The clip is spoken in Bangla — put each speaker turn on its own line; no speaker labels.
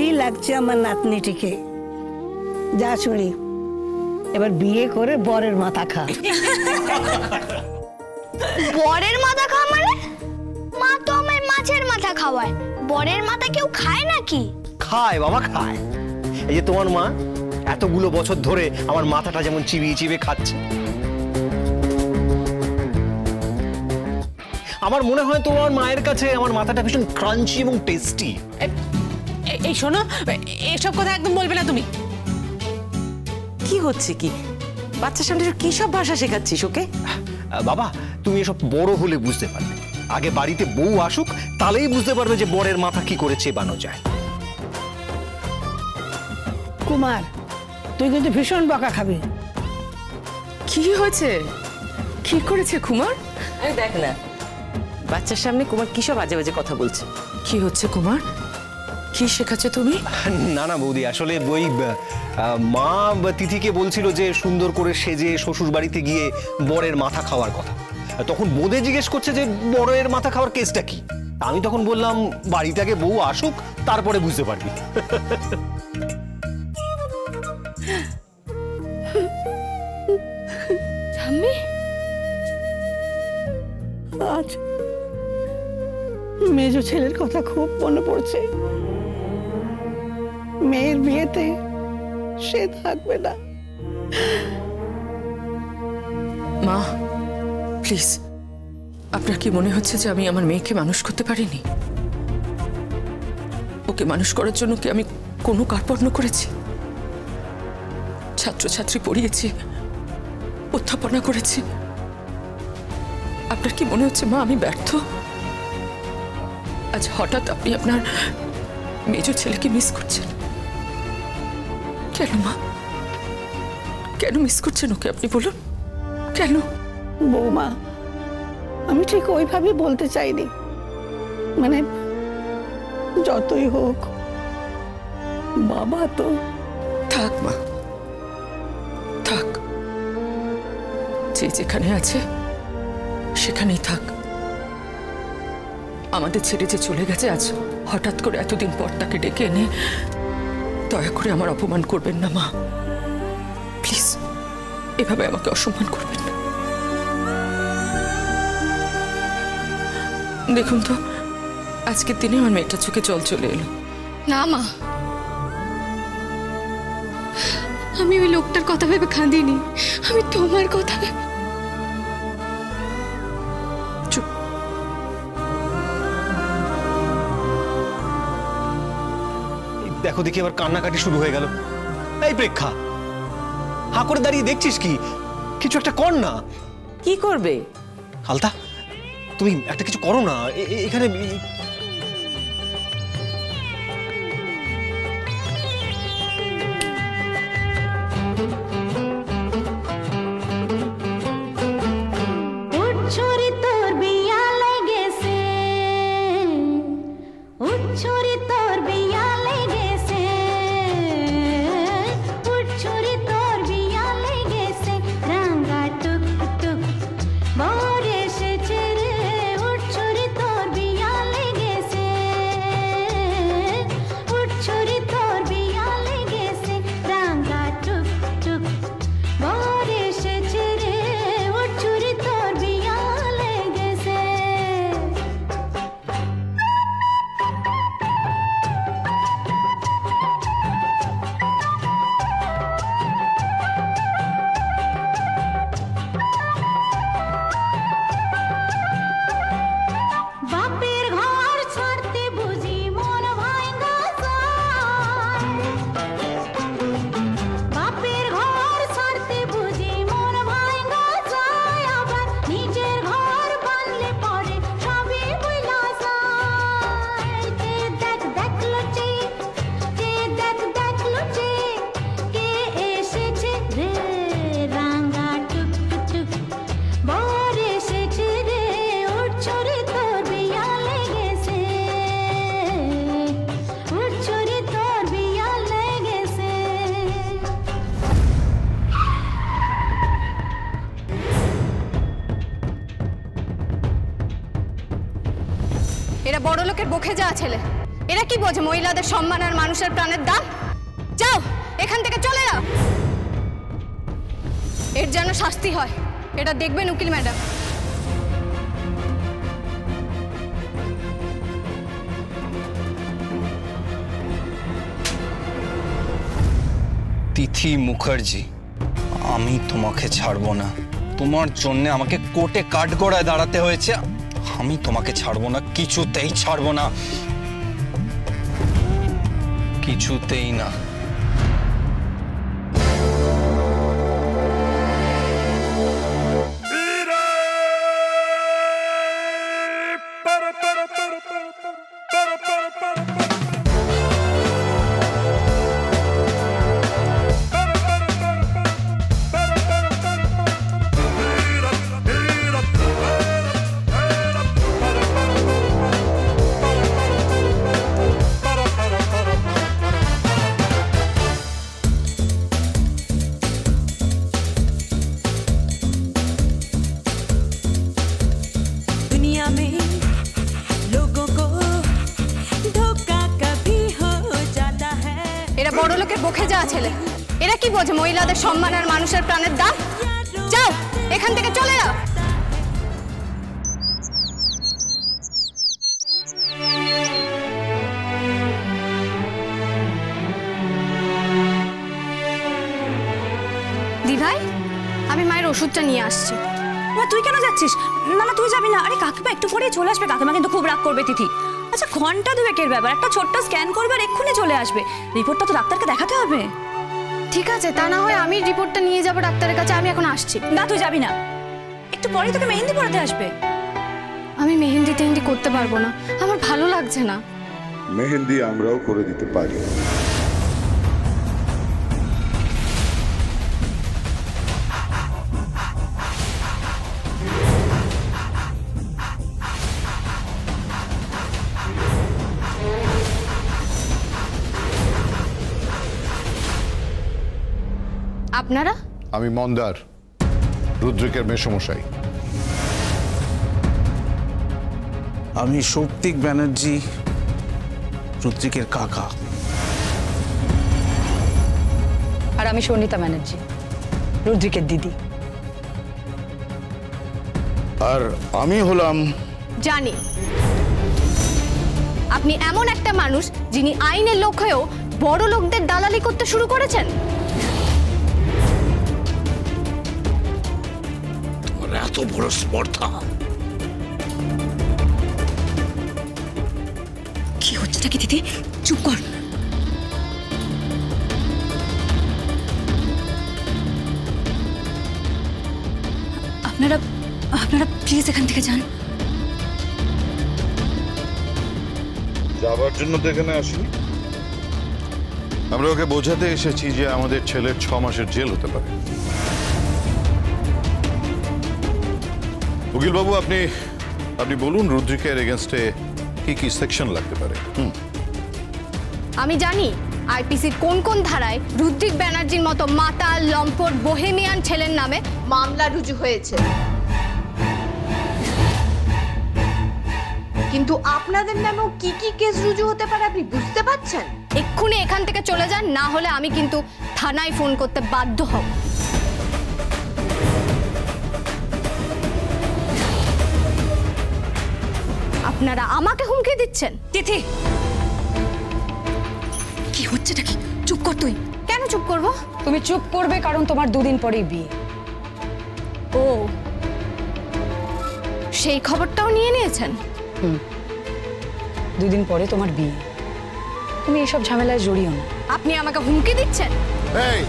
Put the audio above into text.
ভালোই লাগছে আমার নাতনিটিকে। যা শুনি, এবার বিয়ে করে বরের মাথা খা।
বরের মাথা খাওয়া মানে? মা তো আমায় মাছের মাথা খাওয়ায়, বরের মাথা কেউ খায় নাকি?
খায় বাবা, খায়। এই যে তোমার মা এতগুলো বছর ধরে আমার মাথাটা যেমন চিবিয়ে চিবিয়ে খাচ্ছে, আমার মনে হয় তোমার মায়ের কাছে আমার মাথাটা ভীষণ ক্রাঞ্চি এবং টেস্টি।
এই শোনো, এসব কথা একদম বলবে না তুমি। কি হচ্ছে কি? বাচ্চার সামনে কি সব ভাষা শেখাচ্ছিস ওকে?
বাবা, তুমি এসব বড় হলে বুঝতে পারবে। আগে বাড়িতে বউ আসুক, তাহলেই বুঝতে পারবে যে বরের মাথা কি করে চেবানো যায়।
কুমার, তুই কিন্তু ভীষণ বকা খাবি।
কি হয়েছে? কি করেছে কুমার?
দেখ না, বাচ্চার সামনে কুমার কি সব বাজে বাজে কথা বলছে।
কি হচ্ছে কুমার? কি শেখাচ্ছ তুমি?
না না বৌদি, আসলে ওই মা তিথিকে বলছিল যে সুন্দর করে সেজে শ্বশুর বাড়িতে গিয়ে বরের মাথা খাওয়ার কথা। তখন বোধে জিজ্ঞেস করছে যে বরের মাথা খাওয়ার কেসটা কি। আমি তখন বললাম বাড়িতে আগে বউ আসুক, তারপরে বুঝতে পারবি।
আজ মেজো ছেলের কথা খুব মনে পড়ছে। মেয়ের বিয়েতে সে থাকবে না।
মা প্লিজ, আপনার কি মনে হচ্ছে যে আমি আমার মেয়েকে মানুষ করতে পারিনি? ওকে মানুষ করার জন্য কি আমি কোনো কার্পণ্য করেছি? ছাত্রছাত্রী পড়িয়েছি, অধ্যাপনা করেছি। আপনার কি মনে হচ্ছে মা আমি ব্যর্থ? আজ হঠাৎ আপনি আপনার মেজো ছেলেকে মিস করছেন কেন মা? কেন মিস করছেন ওকে আপনি বলুন, কেন?
বৌমা, আমি ঠিক ওইভাবে বলতে চাইনি। মানে যতই হোক বাবা তো।
থাক মা, থাক। যে যেখানে আছে সেখানেই থাক। আমাদের ছেড়ে যে চলে গেছে, আজ হঠাৎ করে এতদিন পর তাকে ডেকে এনে দয়া করে আমার অপমান করবেন না মা। প্লিজ এভাবে আমাকে অসম্মান করবেন না। দেখুন তো, আজকের দিনে আমার মেয়েটার চোখে জল চলে এলো।
না মা, আমি ওই লোকটার কথা ভেবে কাঁদিনি, আমি তোমার কথা ভেবে।
চুপ।
দেখো দেখি আবার কান্নাকাটি শুরু হয়ে গেল। এই প্রেক্ষা, হা করে দাঁড়িয়ে দেখছিস কি? কিছু একটা কর না।
কি করবে?
আলতা, তুমি একটা কিছু করো না। এখানে
এরা বড় লোকের বকে যাওয়া ছেলে। এরা কি বোঝে মহিলাদের সম্মান আর মানুষের প্রাণের দাম? যাও এখান থেকে চলে যাও। এর যেন শাস্তি হয়, এটা দেখবেন উকিল ম্যাডাম।
তিথি মুখার্জি, আমি তোমাকে ছাড়বো না। তোমার জন্য আমাকে কোর্টে কাঠগড়ায় দাঁড়াতে হয়েছে। আমি তোমাকে ছাড়বো না, কিছুতেই ছাড়বো না, কিছুতেই না।
এরা বড় লোকের বকে যাওয়া ছেলে। এরা কি বোঝে মহিলাদের সম্মান আর মানুষের প্রাণের দাম? যাও এখান থেকে চলে যাও। দি ভাই, আমি মায়ের ওষুধটা নিয়ে আসছি।
তুই কেন যাচ্ছিস? না না তুই যাবি না। আরে কাকিমা একটু পরেই চলে আসবে, কাকিমা কিন্তু খুব রাগ করবে তিথি। আচ্ছা ঘন্টা দুয়েকের ব্যাপার, একটা ছোট্ট স্ক্যান করবে আর এক্ষুনি চলে আসবে। রিপোর্টটা তো ডাক্তারকে দেখাতে হবে।
ঠিক আছে, তা না হয় আমি রিপোর্টটা নিয়ে যাবো ডাক্তারের কাছে। আমি এখন আসছি।
না তুই যাবি না, একটু পরেই তোকে মেহেন্দি পরাতে আসবে।
আমি মেহেন্দি টেহেন্দি করতে পারবো না, আমার ভালো লাগছে না।
মেহেন্দি আমরাও করে দিতে পারি।
আপনারা?
আমি মন্দার, রুদ্রিকের মেসমশাই।
আমি সৌপ্তিক ব্যানার্জি, রুদ্রিকের কাকা।
আর আমি সনিতা ব্যানার্জি, রুদ্রিকের দিদি।
আর আমি হলাম,
জানি আপনি এমন একটা মানুষ যিনি আইনের লোক হয়েও বড় লোকদের দালালি করতে শুরু করেছেন।
এত বড় স্পর্ধা!
কি হচ্ছেটা কি দিদি? চুপ কর। আপনারা আপনারা প্লিজ এখান থেকে যান।
যাবার জন্য তো এখানে আসিনি। আমরা ওকে বোঝাতে এসেছি যে আমাদের ছেলের 6 মাসের জেল হতে পারে। উকিল বাবু, আপনি বলুন রুদ্রিকের এগেইনস্টে কি কি সেকশন লাগতে পারে?
আমি জানি আইপিসির কোন কোন ধারায় রুদ্রিক ব্যানার্জির মতো মাতাল লম্পট বোহেমিয়ান ছেলের নামে মামলা রুজু হয়েছে।
কিন্তু আপনাদের নামেও কি কি কেস রুজু হতে পারে আপনি বুঝতে পারছেন?
এক্ষুনি এখান থেকে চলে যান, না হলে আমি কিন্তু থানায় ফোন করতে বাধ্য হব। আপনারা আমাকে হুমকি দিচ্ছেন?
তিথি, কি হচ্ছেটা কি? চুপ কর তুই।
কেন চুপ করব?
তুমি চুপ করবে কারণ তোমার 2 দিন পরেই বিয়ে।
ও, সেই খবরটাও নিয়ে নিয়েছেন?
2 দিন পরে তোমার বিয়ে। তুমি এসব ঝামেলায় জড়িও না।
আপনি আমাকে হুমকি দিচ্ছেন?
এই